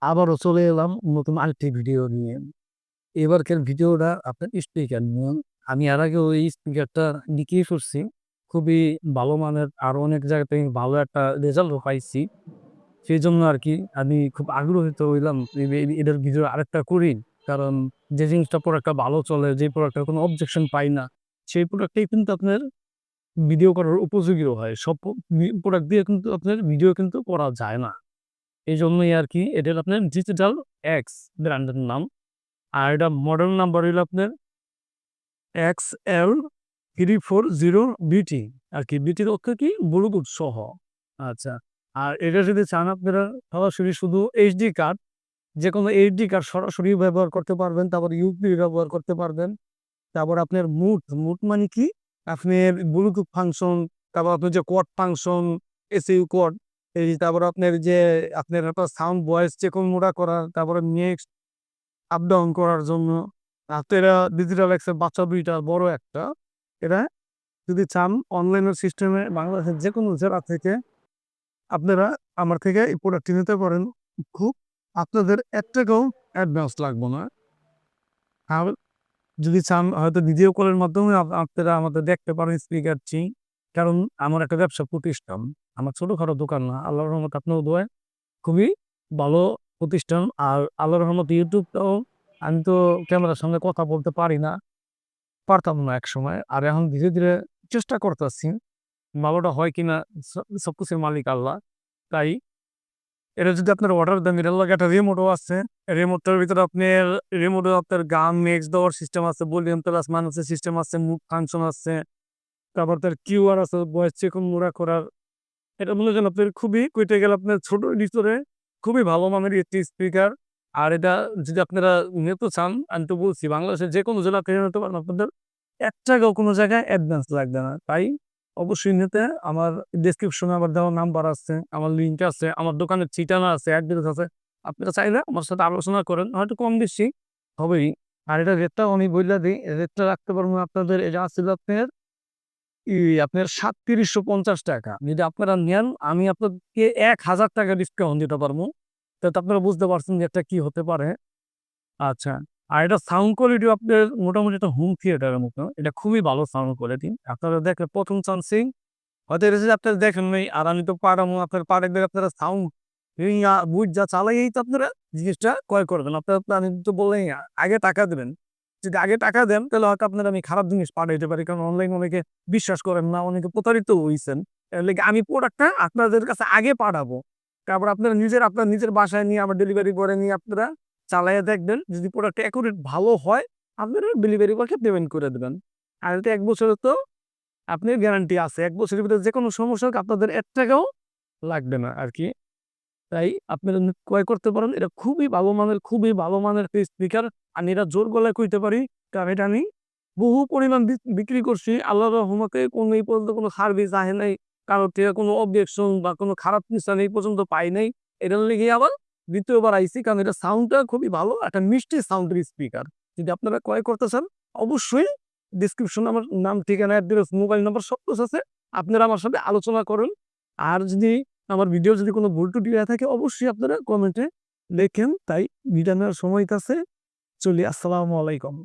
আবারও চলে এলাম নতুন আরেকটি ভিডিও নিয়ে। এবারকার ভিডিওটা আপনার স্পিকার নিয়ে। আমি এর আগেও এই স্পিকারটা বিক্রি করছি। খুবই ভালো মানের, আরো অনেক জায়গা থেকে ভালো একটা রেজাল্টও পাইছি। সেইজন্য আরকি আমি খুব আগ্রহিত হইলাম এটার ভিডিও আরেকটা করি। কারণ যে জিনিসটা প্রোডাক্টটা ভালো চলে, যে প্রোডাক্টের কোনো অবজেকশন পাই না, সেই প্রোডাক্টটাই কিন্তু আপনার ভিডিও করার উপযোগীও হয়। সব প্রোডাক্ট দিয়ে কিন্তু আপনার ভিডিও কিন্তু করা যায় না। এজন্যই আরকি এটার আপনার ডিজিটাল এক্স ব্র্যান্ডের নাম। আর এটা মডেল নাম্বার হইলো আপনার XL340BT আরকি। বিটির অর্থ কি? ব্লুটুথ সহ। আচ্ছা। আর এটা যদি চান আপনারা সরাসরি শুধু এইচডি কার্ড, যেকোনো এইচডি কার্ড সরাসরি ব্যবহার করতে পারবেন। তারপর ইউপি ব্যবহার করতে পারবেন। তারপর আপনার মুট মানে কি? আপনার ব্লুটুথ ফাংশন, তারপর আপনার যে কোয়াড ফাংশন, এসইউ কোয়াড, এই তারপর আপনার যে আপনার একটা সাউন্ড ভয়েস চেকনমোডা করা, তারপরে নেক্সট আপ ডাউন করার জন্য। তো এরা ডিজিটাল এক্সের বাচ্চা ২ টা, বড় একটা। এরা যদি চান অনলাইনের সিস্টেমে বাংলাদেশের যেকোনো জেলা থেকে আপনারা আমার থেকে এই প্রোডাক্টটি নিতে পারেন। খুব আপনাদের ৳১ অ্যাডভান্স লাগবে না। আর যদি চান হয়তো ভিডিও কলের মাধ্যমে আপনারা আমাদের দেখতে পারেন স্পিকারটি। কারণ আমার একটা ব্যবসা প্রতিষ্ঠান। আমার ছোটখাটো দোকান না। আল্লাহর রহমতে আপনার দোয়ায় খুবই ভালো প্রতিষ্ঠান। আর আল্লাহর রহমতে ইউটিউবটাও আমি তো ক্যামেরার সামনে কথা বলতে পারি না, পারতাম না একসময়। আর এখন ধীরে, ধীরে চেষ্টা করতাছি। ভালোটা হয় কিনা সবকিছুর মালিক আল্লাহ। তাই এটা যদি আপনার অর্ডার দেন, এটার লগে একটা রিমোটও আছে। রিমোটটার ভিতরে রিমোটে আপনার গান মিক্স দেওয়ার সিস্টেম আছে, ভলিউম প্লাস মাইনাসের সিস্টেম আছে, মুভ ফাংশন আছে। তারপর তার কিউআর আছে, ভয়েস চেকনমোডা করার। এটা মনে করেন আপনার খুবই কইতে গেলে আপনার ছোটর ভিতরে খুবই ভালো মানের একটি স্পিকার। আর এটা যদি আপনারা নিতে চান, আমি তো বলছি বাংলাদেশের যেকোনো জেলা থেকে নিতে পারেন। আপনাদের ৳১ কোনো জায়গায় অ্যাডভান্স লাগবে না। তাই অবশ্যই নিতে আমার ডেসক্রিপশনে আমার দেওয়া নাম্বার আছে, আমার লিঙ্ক আছে, আমার দোকানের ঠিকানা আছে, অ্যাড্রেস আছে। আপনারা চাইলে আমার সাথে আলোচনা করেন। হয়তো কম বেশি হবেই। আর এটার রেটটাও আমি বইলা দেই। রেটটা রাখতে পারবো আপনাদের, এটা আছিল আপনার আপনার ৳৩৭৫০। যদি আপনারা নেন আমি আপনাদেরকে ৳১,০০০ ডিসকাউন্ট দিতে পারবো। তাতে আপনারা বুঝতে পারছেন যে এটা কি হতে পারে। আচ্ছা। আর এটা সাউন্ড কোয়ালিটিও আপনার মোটামুটি একটা হোম থিয়েটারের মতো। এটা খুবই ভালো সাউন্ড কোয়ালিটি। আপনারা দেখলে ১ম চান্সেই হয়তো এটা যদি আপনারা দেখেন নাই, আর আমি তো পারামু, আপনার পারেক দেখে আপনারা সাউন্ড বুইঝা চালাইয়াই তো আপনারা জিনিসটা ক্রয় করবেন। আপনারা তো আমি তো বললেই আগে টাকা দিবেন। যদি আগে টাকা দেন তাহলে হয়তো আপনার আমি খারাপ জিনিস পাঠাইতে পারি। কারণ অনলাইনে অনেকে বিশ্বাস করেন না, অনেকে প্রতারিত হইছেন। এর লেগে আমি প্রোডাক্টটা আপনাদের কাছে আগে পাঠাবো। তারপর আপনারা আপনার নিজের বাসায় নিয়ে আবার ডেলিভারি করে নিয়ে আপনারা চালাইয়া দেখবেন। যদি প্রোডাক্টটা অ্যাকুরেট ভালো হয়, আপনারা ডেলিভারি বয়কে পেমেন্ট করে দিবেন। আর এটা ১ বছরের তো আপনার গ্যারান্টি আছে। ১ বছরের ভিতরে যেকোনো সমস্যা হোক আপনাদের ৳১ লাগবে না আরকি। তাই আপনারা ক্রয় করতে পারেন। এটা খুবই ভালো মানের একটা স্পিকার। আমি এটা জোর গলায় কইতে পারি। কারণ এটা আমি বহু পরিমাণ বিক্রি করছি। আল্লাহর রহমতে এই পর্যন্ত কোনো সার্ভিস আহে নাই। কারো থেকে কোনো অবজেকশন বা কোনো খারাপ কিছু আমি এই পর্যন্ত পাই নাই। এটার লেগেই আবার ২য় বার আইছি। কারণ এটার সাউন্ডটা খুবই ভালো। একটা মিষ্টি সাউন্ডের স্পিকার। যদি আপনারা ক্রয় করতে চান, অবশ্যই ডেসক্রিপশনে আমার নাম, ঠিকানা, অ্যাড্রেস, মোবাইল নাম্বার সব কিছু আছে। আপনারা আমার সাথে আলোচনা করুন। আর যদি আমার ভিডিও যদি কোনো ভুল ত্রুটি হয়ে থাকে, অবশ্যই আপনারা কমেন্টে লেখেন। তাই বিদায় নেওয়ার সময় কাছে চলি। আসসালামু আলাইকুম।